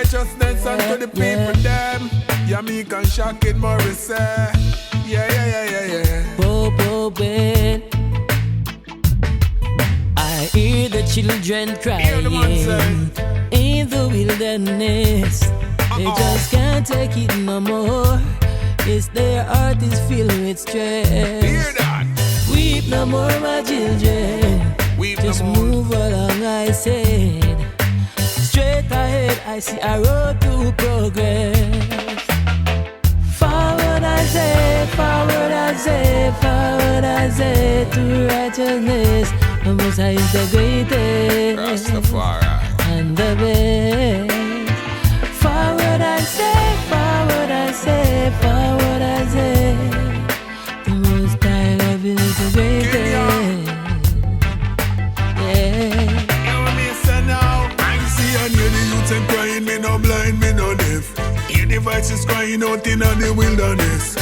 righteousness unto the people them. Yah Meek and shocking Murray say. Yeah. When I hear the children crying in the wilderness, they just can't take it no more. Yes, their heart is filled with stress. Hear that? Weep no more, my children. Just move along, I said. Straight ahead, I see a road to progress. Forward, I say, forward, I say, forward, I say, to righteousness. The Most High is the greatest and the best. Forward, I say, forward, I say, forward, I say. The Most High love is the greatest. And crying, me no blind, me no deaf. Hear the voices crying out in the wilderness.